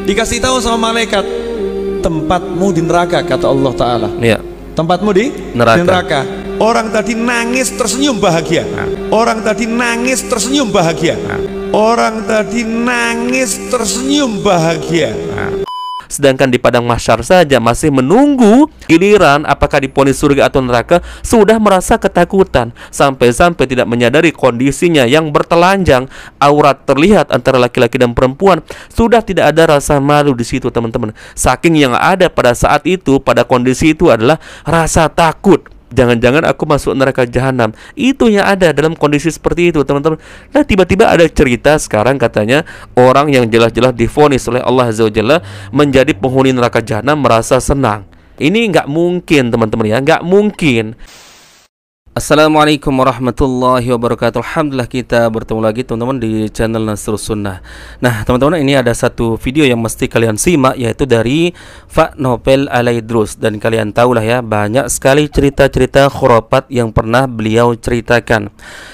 Dikasih tahu sama malaikat, tempatmu di neraka, kata Allah Ta'ala. Ya. Tempatmu di neraka. Orang tadi nangis tersenyum bahagia. Orang tadi nangis tersenyum bahagia. Orang tadi nangis tersenyum bahagia. Sedangkan di padang mahsyar saja masih menunggu giliran apakah diponis surga atau neraka, sudah merasa ketakutan, sampai-sampai tidak menyadari kondisinya yang bertelanjang, aurat terlihat antara laki-laki dan perempuan. Sudah tidak ada rasa malu di situ, teman-teman. Saking yang ada pada saat itu, pada kondisi itu adalah rasa takut. Jangan-jangan aku masuk neraka jahanam. Itu yang ada dalam kondisi seperti itu, teman-teman. Nah, tiba-tiba ada cerita sekarang katanya orang yang jelas-jelas divonis oleh Allah Azza wa Jalla menjadi penghuni neraka jahanam merasa senang. Ini nggak mungkin, teman-teman ya, nggak mungkin. Assalamualaikum warahmatullahi wabarakatuh. Alhamdulillah kita bertemu lagi teman-teman di channel Nasrus Sunnah. Nah teman-teman, ini ada satu video yang mesti kalian simak, yaitu dari Pak Nopel Alaidrus. Dan kalian tahulah ya, banyak sekali cerita-cerita khurafat yang pernah beliau ceritakan.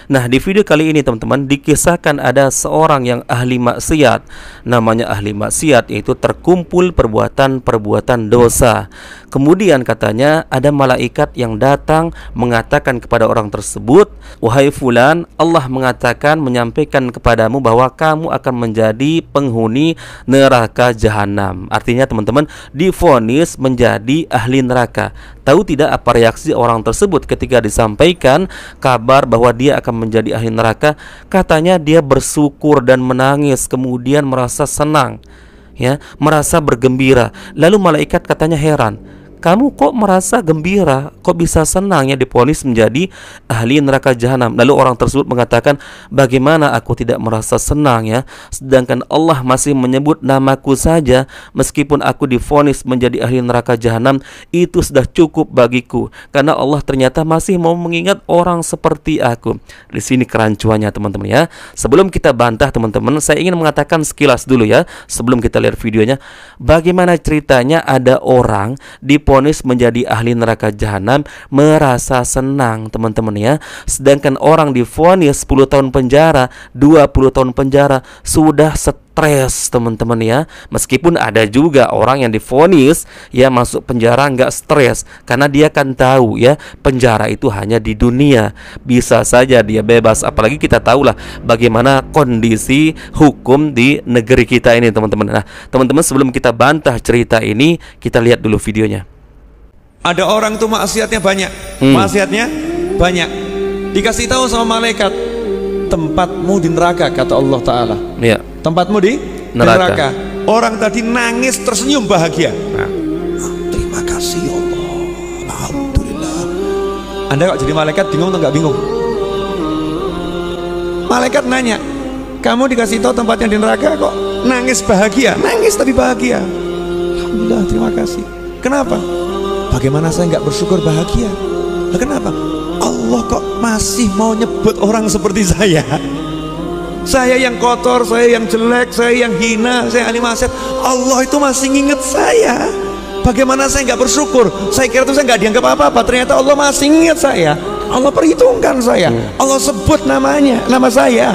Nah di video kali ini teman-teman, dikisahkan ada seorang yang ahli maksiat. Namanya ahli maksiat, yaitu terkumpul perbuatan-perbuatan dosa. Kemudian katanya ada malaikat yang datang mengatakan kepada orang tersebut, wahai fulan, Allah mengatakan menyampaikan kepadamu bahwa kamu akan menjadi penghuni neraka jahanam. Artinya teman-teman, divonis menjadi ahli neraka. Tahu tidak apa reaksi orang tersebut ketika disampaikan kabar bahwa dia akan menjadi ahli neraka? Katanya dia bersyukur dan menangis, kemudian merasa senang, ya, merasa bergembira. Lalu malaikat katanya heran, kamu kok merasa gembira, kok bisa senang ya divonis menjadi ahli neraka jahanam? Lalu orang tersebut mengatakan, bagaimana aku tidak merasa senang ya, sedangkan Allah masih menyebut namaku saja, meskipun aku divonis menjadi ahli neraka jahanam, itu sudah cukup bagiku, karena Allah ternyata masih mau mengingat orang seperti aku. Di sini kerancuannya teman-teman ya. Sebelum kita bantah teman-teman, saya ingin mengatakan sekilas dulu ya, sebelum kita lihat videonya, bagaimana ceritanya ada orang divonis menjadi ahli neraka jahanam merasa senang, teman-teman ya. Sedangkan orang divonis 10 tahun penjara, 20 tahun penjara, sudah stres, teman-teman ya. Meskipun ada juga orang yang divonis ya masuk penjara nggak stres, karena dia kan tahu ya, penjara itu hanya di dunia, bisa saja dia bebas. Apalagi kita tahulah bagaimana kondisi hukum di negeri kita ini, teman-teman. Nah teman-teman, sebelum kita bantah cerita ini, kita lihat dulu videonya. Ada orang tuh maksiatnya banyak, maksiatnya banyak. Dikasih tahu sama malaikat, tempatmu di neraka, kata Allah Ta'ala. Ya. Tempatmu di neraka. Orang tadi nangis tersenyum bahagia. Terima kasih Allah, alhamdulillah. Anda kok jadi malaikat bingung atau nggak bingung? Malaikat nanya, kamu dikasih tahu tempatnya di neraka kok nangis bahagia? Nangis tapi bahagia. Alhamdulillah, terima kasih. Kenapa? Bagaimana saya nggak bersyukur bahagia? Nah, kenapa? Allah kok masih mau nyebut orang seperti saya? Saya yang kotor, saya yang jelek, saya yang hina, saya ahli maksiat. Allah itu masih nginget saya. Bagaimana saya nggak bersyukur? Saya kira itu saya nggak dianggap apa-apa. Ternyata Allah masih nginget saya. Allah perhitungkan saya. Allah sebut namanya, nama saya.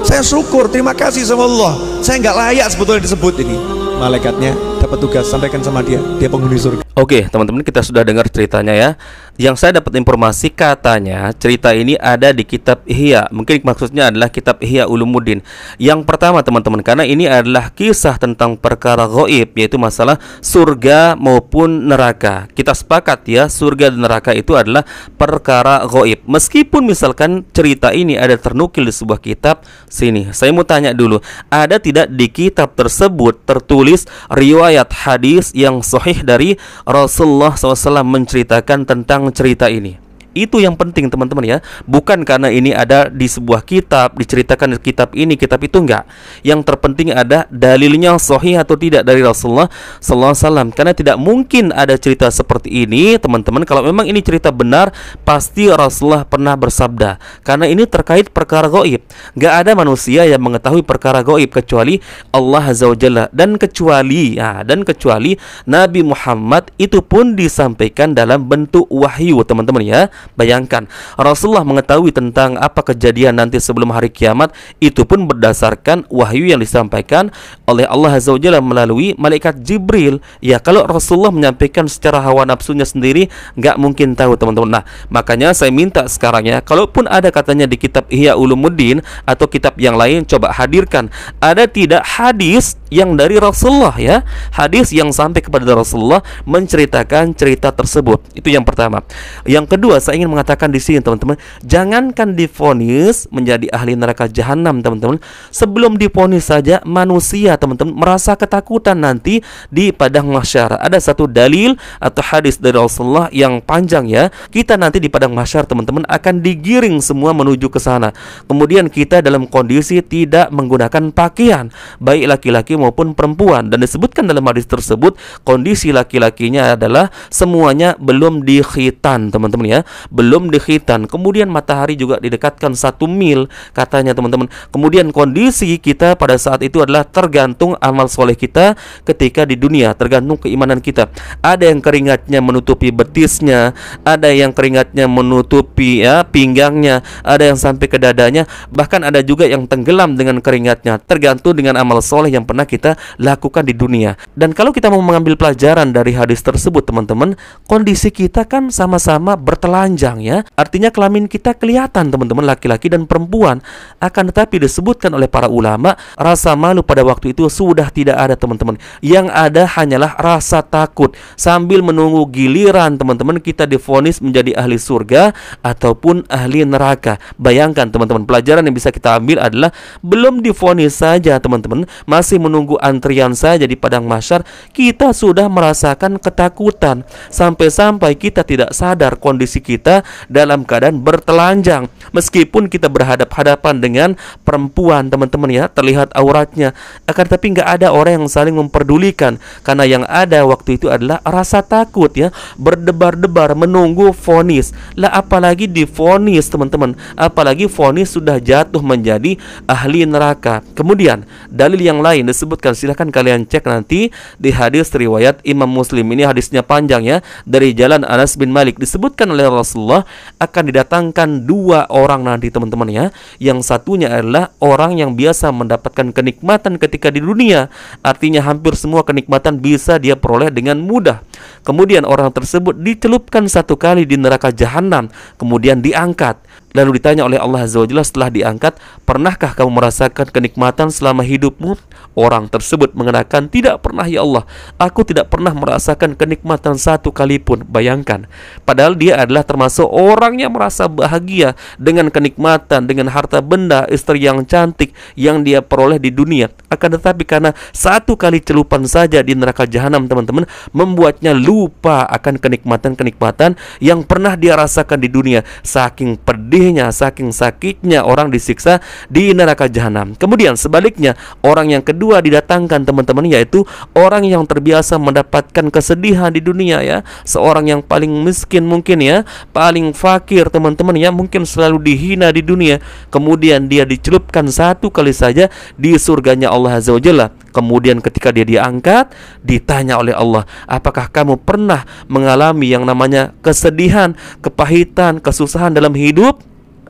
Saya syukur, terima kasih sama Allah. Saya nggak layak sebetulnya disebut ini. Malaikatnya dapat tugas, sampaikan sama dia penghuni surga. Oke teman-teman, kita sudah dengar ceritanya ya. Yang saya dapat informasi, katanya cerita ini ada di kitab Ihya. Mungkin maksudnya adalah kitab Ihya Ulumuddin. Yang pertama teman-teman, karena ini adalah kisah tentang perkara gaib, yaitu masalah surga maupun neraka. Kita sepakat ya, surga dan neraka itu adalah perkara gaib. Meskipun misalkan cerita ini ada ternukil di sebuah kitab, sini saya mau tanya dulu, ada tidak di kitab tersebut tertulis riwayat hadis yang sahih dari Rasulullah SAW menceritakan tentang cerita ini? Itu yang penting teman-teman ya. Bukan karena ini ada di sebuah kitab, diceritakan di kitab ini, kitab itu, enggak. Yang terpenting ada dalilnya sahih atau tidak dari Rasulullah SAW. Karena tidak mungkin ada cerita seperti ini teman-teman. Kalau memang ini cerita benar, pasti Rasulullah pernah bersabda. Karena ini terkait perkara gaib. Enggak ada manusia yang mengetahui perkara gaib kecuali Allah Azza wa Jalla. Dan kecuali Nabi Muhammad itu pun disampaikan dalam bentuk wahyu, teman-teman ya. Bayangkan, Rasulullah mengetahui tentang apa kejadian nanti sebelum hari kiamat, itu pun berdasarkan wahyu yang disampaikan oleh Allah Azza wa Jalla melalui malaikat Jibril. Ya, kalau Rasulullah menyampaikan secara hawa nafsunya sendiri, nggak mungkin tahu teman-teman. Nah, makanya saya minta sekarang ya, kalaupun ada katanya di kitab Ihya Ulumuddin atau kitab yang lain, coba hadirkan, ada tidak hadis yang dari Rasulullah ya, hadis yang sampai kepada Rasulullah menceritakan cerita tersebut. Itu yang pertama. Yang kedua, saya ingin mengatakan di sini teman-teman, jangankan divonis menjadi ahli neraka jahanam teman-teman, sebelum divonis saja manusia teman-teman merasa ketakutan nanti di padang mahsyar. Ada satu dalil atau hadis dari Rasulullah yang panjang ya. Kita nanti di padang mahsyar teman-teman akan digiring semua menuju ke sana. Kemudian kita dalam kondisi tidak menggunakan pakaian, baik laki-laki maupun perempuan, dan disebutkan dalam hadis tersebut kondisi laki-lakinya adalah semuanya belum dikhitan teman-teman ya, belum dikhitan. Kemudian matahari juga didekatkan 1 mil katanya teman-teman. Kemudian kondisi kita pada saat itu adalah tergantung amal soleh kita ketika di dunia, tergantung keimanan kita. Ada yang keringatnya menutupi betisnya, ada yang keringatnya menutupi ya pinggangnya, ada yang sampai ke dadanya, bahkan ada juga yang tenggelam dengan keringatnya, tergantung dengan amal soleh yang pernah kita lakukan di dunia. Dan kalau kita mau mengambil pelajaran dari hadis tersebut teman-teman, kondisi kita kan sama-sama bertelanjang ya, artinya kelamin kita kelihatan teman-teman, laki-laki dan perempuan. Akan tetapi disebutkan oleh para ulama, rasa malu pada waktu itu sudah tidak ada teman-teman. Yang ada hanyalah rasa takut sambil menunggu giliran teman-teman kita divonis menjadi ahli surga ataupun ahli neraka. Bayangkan teman-teman, pelajaran yang bisa kita ambil adalah belum divonis saja teman-teman, masih menunggu antrian saja di padang mahsyar, kita sudah merasakan ketakutan sampai-sampai kita tidak sadar kondisi kita dalam keadaan bertelanjang. Meskipun kita berhadap-hadapan dengan perempuan teman-teman ya, terlihat auratnya, akan tapi nggak ada orang yang saling memperdulikan, karena yang ada waktu itu adalah rasa takut ya, berdebar-debar menunggu vonis. Lah apalagi divonis teman-teman, apalagi vonis sudah jatuh menjadi ahli neraka. Kemudian dalil yang lain disebutkan, silahkan kalian cek nanti di hadis riwayat Imam Muslim. Ini hadisnya panjang ya, dari jalan Anas bin Malik. Disebutkan oleh Rasulullah akan didatangkan 2 orang nanti teman-teman ya. Yang satunya adalah orang yang biasa mendapatkan kenikmatan ketika di dunia, artinya hampir semua kenikmatan bisa dia peroleh dengan mudah. Kemudian orang tersebut dicelupkan 1 kali di neraka jahanam, kemudian diangkat. Lalu ditanya oleh Allah Azza wa Jalla setelah diangkat, pernahkah kamu merasakan kenikmatan selama hidupmu? Orang tersebut mengatakan, tidak pernah ya Allah, aku tidak pernah merasakan kenikmatan 1 kali pun. Bayangkan, padahal dia adalah termasuk orang yang merasa bahagia dengan kenikmatan, dengan harta benda, istri yang cantik yang dia peroleh di dunia. Akan tetapi karena 1 kali celupan saja di neraka jahanam teman-teman, membuatnya lupa akan kenikmatan-kenikmatan yang pernah dia rasakan di dunia. Saking pedihnya, saking sakitnya orang disiksa di neraka jahanam. Kemudian sebaliknya, orang yang kedua didatangkan teman-teman, yaitu orang yang terbiasa mendapatkan kesedihan di dunia ya, seorang yang paling miskin mungkin ya, paling fakir teman-teman ya, mungkin selalu dihina di dunia. Kemudian dia dicelupkan 1 kali saja di surganya Allah Azza wa Jalla. Kemudian ketika dia diangkat, ditanya oleh Allah, apakah kamu pernah mengalami yang namanya kesedihan, kepahitan, kesusahan dalam hidup?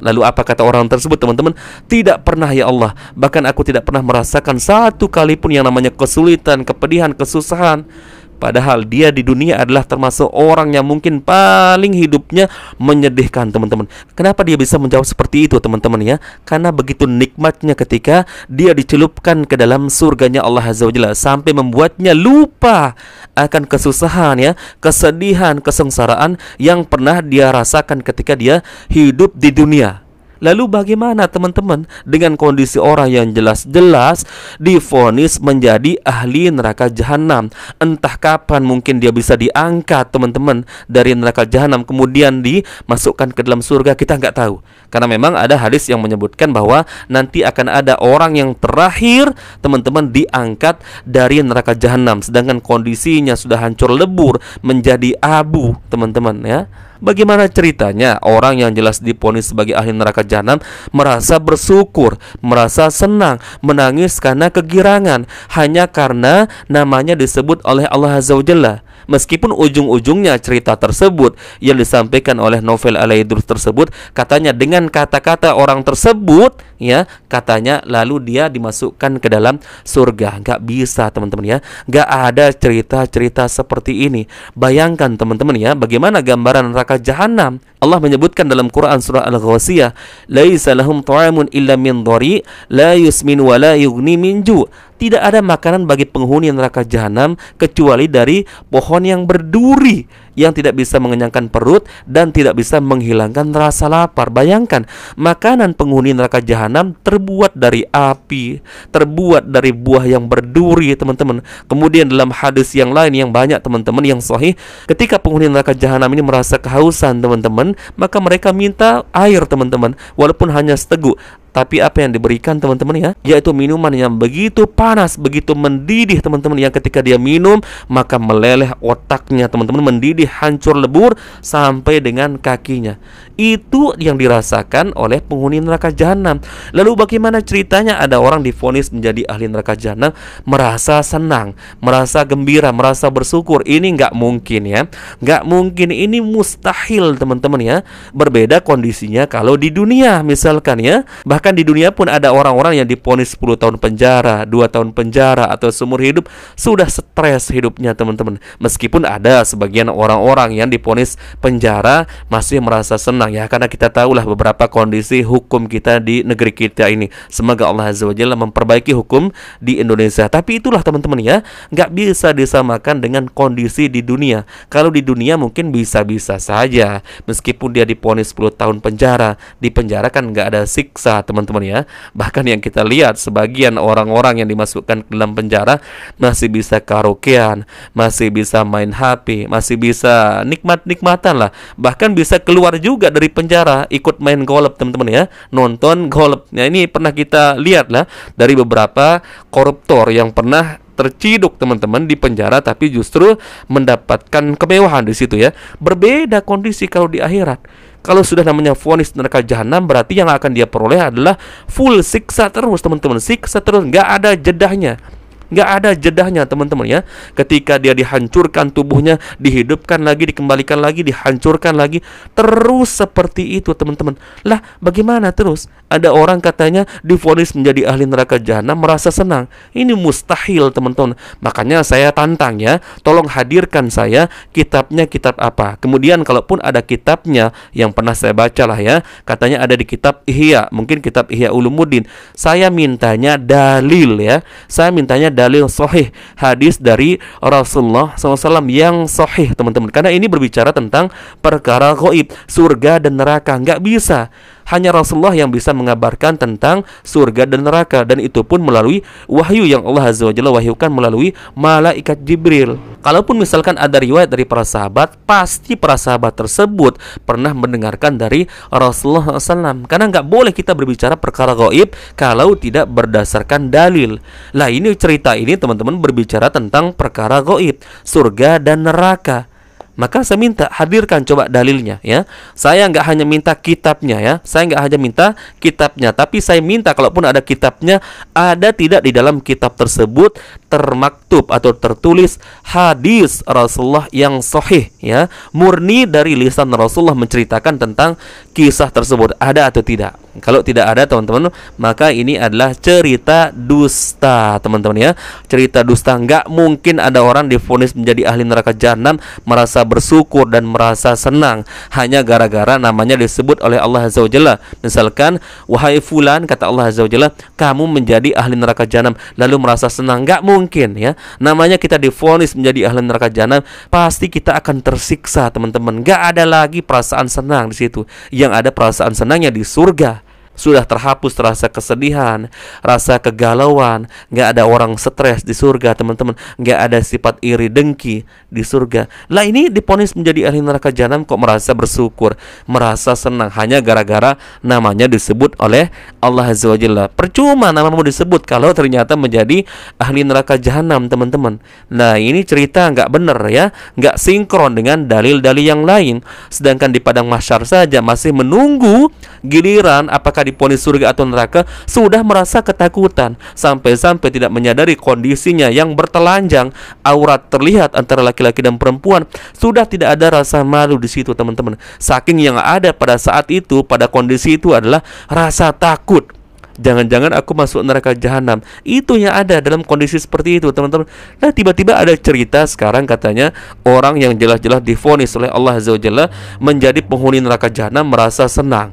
Lalu apa kata orang tersebut teman-teman? Tidak pernah ya Allah, bahkan aku tidak pernah merasakan 1 kali pun yang namanya kesulitan, kepedihan, kesusahan. Padahal dia di dunia adalah termasuk orang yang mungkin paling hidupnya menyedihkan teman-teman. Kenapa dia bisa menjawab seperti itu teman-teman ya? Karena begitu nikmatnya ketika dia dicelupkan ke dalam surganya Allah Azza wa Jalla, sampai membuatnya lupa akan kesusahan ya, kesedihan, kesengsaraan yang pernah dia rasakan ketika dia hidup di dunia. Lalu bagaimana teman-teman dengan kondisi orang yang jelas-jelas divonis menjadi ahli neraka jahanam? Entah kapan mungkin dia bisa diangkat teman-teman dari neraka jahanam kemudian dimasukkan ke dalam surga, kita nggak tahu. Karena memang ada hadis yang menyebutkan bahwa nanti akan ada orang yang terakhir teman-teman diangkat dari neraka jahanam, sedangkan kondisinya sudah hancur lebur menjadi abu teman-teman ya. Bagaimana ceritanya orang yang jelas divonis sebagai ahli neraka jahanam merasa bersyukur, merasa senang, menangis karena kegirangan hanya karena namanya disebut oleh Allah Azza wa Jalla. Meskipun ujung-ujungnya cerita tersebut yang disampaikan oleh novel Al-Idrus tersebut katanya dengan kata-kata orang tersebut ya, katanya lalu dia dimasukkan ke dalam surga. Nggak bisa teman-teman ya, nggak ada cerita-cerita seperti ini. Bayangkan teman-teman ya, bagaimana gambaran neraka jahanam. Allah menyebutkan dalam Quran surah Al-Ghasiyah, laisa lahum ta'amun illa min dhari la yusmin wa la yughni min ju'. Tidak ada makanan bagi penghuni neraka jahanam kecuali dari pohon yang berduri yang tidak bisa mengenyangkan perut dan tidak bisa menghilangkan rasa lapar. Bayangkan, makanan penghuni neraka jahanam terbuat dari api, terbuat dari buah yang berduri, teman-teman. Kemudian dalam hadis yang lain yang banyak teman-teman yang sahih, ketika penghuni neraka jahanam ini merasa kehausan teman-teman, maka mereka minta air teman-teman, walaupun hanya seteguk. Tapi apa yang diberikan teman-teman ya, yaitu minuman yang begitu panas, begitu mendidih teman-teman, yang ketika dia minum maka meleleh otaknya teman-teman, mendidih, hancur lebur sampai dengan kakinya. Itu yang dirasakan oleh penghuni neraka jahanam. Lalu bagaimana ceritanya ada orang divonis menjadi ahli neraka jahanam merasa senang, merasa gembira, merasa bersyukur? Ini nggak mungkin ya, nggak mungkin, ini mustahil teman-teman ya. Berbeda kondisinya kalau di dunia misalkan ya. Bahkan di dunia pun ada orang-orang yang divonis 10 tahun penjara, 2 tahun penjara, atau seumur hidup, sudah stres hidupnya teman-teman. Meskipun ada sebagian orang-orang yang divonis penjara masih merasa senang ya, karena kita tahulah beberapa kondisi hukum kita di negeri kita ini. Semoga Allah Azza wa Jalla memperbaiki hukum di Indonesia. Tapi itulah teman-teman ya, nggak bisa disamakan dengan kondisi di dunia. Kalau di dunia mungkin bisa-bisa saja, meskipun dia divonis 10 tahun penjara, di penjara kan nggak ada siksa teman-teman ya. Bahkan yang kita lihat sebagian orang-orang yang dimasukkan ke dalam penjara masih bisa karaokean, masih bisa main HP, masih bisa nikmat-nikmatan lah. Bahkan bisa keluar juga dari penjara ikut main golf teman-teman ya, nonton golf. Nah ini pernah kita lihat lah dari beberapa koruptor yang pernah terciduk teman-teman di penjara, tapi justru mendapatkan kemewahan di situ ya. Berbeda kondisi kalau di akhirat. Kalau sudah namanya vonis neraka jahanam, berarti yang akan dia peroleh adalah full siksa terus teman-teman, siksa terus, nggak ada jedahnya. Nggak ada jedahnya teman-teman ya. Ketika dia dihancurkan tubuhnya, dihidupkan lagi, dikembalikan lagi, dihancurkan lagi, terus seperti itu teman-teman. Lah bagaimana terus? Ada orang katanya divonis menjadi ahli neraka jahanam merasa senang. Ini mustahil teman-teman. Makanya saya tantang ya, tolong hadirkan saya kitabnya, kitab apa. Kemudian kalaupun ada kitabnya yang pernah saya baca lah ya, katanya ada di kitab Ihya, mungkin kitab Ihya Ulumuddin. Saya mintanya dalil ya, saya mintanya dalil sahih, hadis dari Rasulullah SAW yang sahih teman-teman. Karena ini berbicara tentang perkara gaib, surga dan neraka. Nggak bisa, hanya Rasulullah yang bisa mengabarkan tentang surga dan neraka, dan itu pun melalui wahyu yang Allah Azza wa Jalla wahyukan melalui malaikat Jibril. Kalaupun misalkan ada riwayat dari para sahabat, pasti para sahabat tersebut pernah mendengarkan dari Rasulullah SAW. Karena nggak boleh kita berbicara perkara gaib kalau tidak berdasarkan dalil. Lah ini cerita ini teman-teman berbicara tentang perkara gaib, surga dan neraka. Maka saya minta hadirkan coba dalilnya ya. Saya nggak hanya minta kitabnya ya, saya nggak hanya minta kitabnya, tapi saya minta kalaupun ada kitabnya, ada tidak di dalam kitab tersebut termaktub atau tertulis hadis Rasulullah yang sahih ya, murni dari lisan Rasulullah menceritakan tentang kisah tersebut, ada atau tidak. Kalau tidak ada teman-teman, maka ini adalah cerita dusta teman-teman ya, cerita dusta. Nggak mungkin ada orang divonis menjadi ahli neraka jahanam merasa bersyukur dan merasa senang hanya gara-gara namanya disebut oleh Allah Azza wa Jalla. Misalkan, wahai fulan, kata Allah Azza wa Jalla, kamu menjadi ahli neraka jahanam, lalu merasa senang. Nggak mungkin ya. Namanya kita divonis menjadi ahli neraka jahanam, pasti kita akan tersiksa teman-teman. Nggak ada lagi perasaan senang di situ. Yang ada perasaan senangnya di surga. Sudah terhapus rasa kesedihan, rasa kegalauan, nggak ada orang stres di surga, teman-teman. Nggak ada sifat iri dengki di surga. Lah ini diponis menjadi ahli neraka jahanam kok merasa bersyukur, merasa senang hanya gara-gara namanya disebut oleh Allah Azza wa Jalla. Percuma namamu disebut kalau ternyata menjadi ahli neraka jahanam, teman-teman. Nah ini cerita nggak benar ya, nggak sinkron dengan dalil-dalil yang lain. Sedangkan di padang mahsyar saja masih menunggu giliran apakah diponis surga atau neraka, sudah merasa ketakutan sampai-sampai tidak menyadari kondisinya yang bertelanjang, aurat terlihat antara laki-laki dan perempuan. Sudah tidak ada rasa malu di situ, teman-teman. Saking yang ada pada saat itu, pada kondisi itu adalah rasa takut. Jangan-jangan aku masuk neraka jahanam. Itu yang ada dalam kondisi seperti itu, teman-teman. Nah, tiba-tiba ada cerita sekarang katanya orang yang jelas-jelas divonis oleh Allah Azza wa Jalla menjadi penghuni neraka jahanam merasa senang.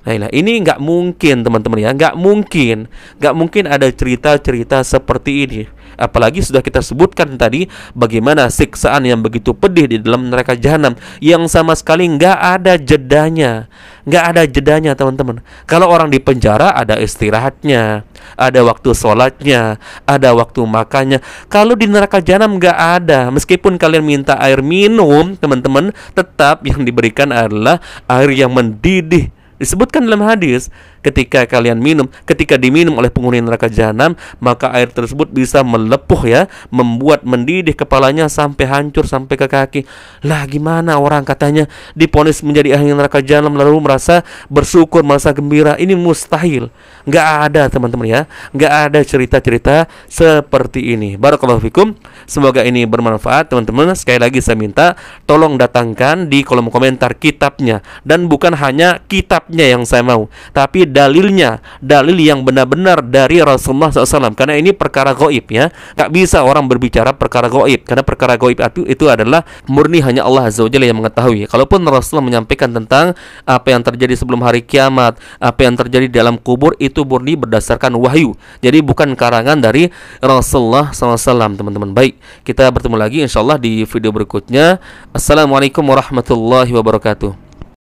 Nah, ini nggak mungkin, teman-teman ya, nggak mungkin ada cerita-cerita seperti ini. Apalagi sudah kita sebutkan tadi bagaimana siksaan yang begitu pedih di dalam neraka jahanam yang sama sekali nggak ada jedanya, teman-teman. Kalau orang di penjara ada istirahatnya, ada waktu sholatnya, ada waktu makannya. Kalau di neraka jahanam nggak ada. Meskipun kalian minta air minum, teman-teman, tetap yang diberikan adalah air yang mendidih. Disebutkan dalam hadis, ketika kalian minum, ketika diminum oleh penghuni neraka jahanam, maka air tersebut bisa melepuh ya, membuat mendidih kepalanya sampai hancur sampai ke kaki. Lah gimana orang katanya diponis menjadi ahli neraka jahanam lalu merasa bersyukur, merasa gembira? Ini mustahil. Nggak ada, teman-teman ya. Nggak ada cerita-cerita seperti ini. Barakallahu fikum. Semoga ini bermanfaat, teman-teman. Sekali lagi saya minta tolong datangkan di kolom komentar kitabnya, dan bukan hanya kitabnya yang saya mau, tapi dalilnya, dalil yang benar-benar dari Rasulullah SAW. Karena ini perkara gaib ya, nggak bisa orang berbicara perkara gaib, karena perkara gaib itu adalah murni hanya Allah Azza wa Jalla yang mengetahui. Kalaupun Rasulullah menyampaikan tentang apa yang terjadi sebelum hari kiamat, apa yang terjadi dalam kubur, itu murni berdasarkan wahyu, jadi bukan karangan dari Rasulullah SAW, teman-teman. Baik, kita bertemu lagi insyaallah di video berikutnya. Assalamualaikum warahmatullahi wabarakatuh.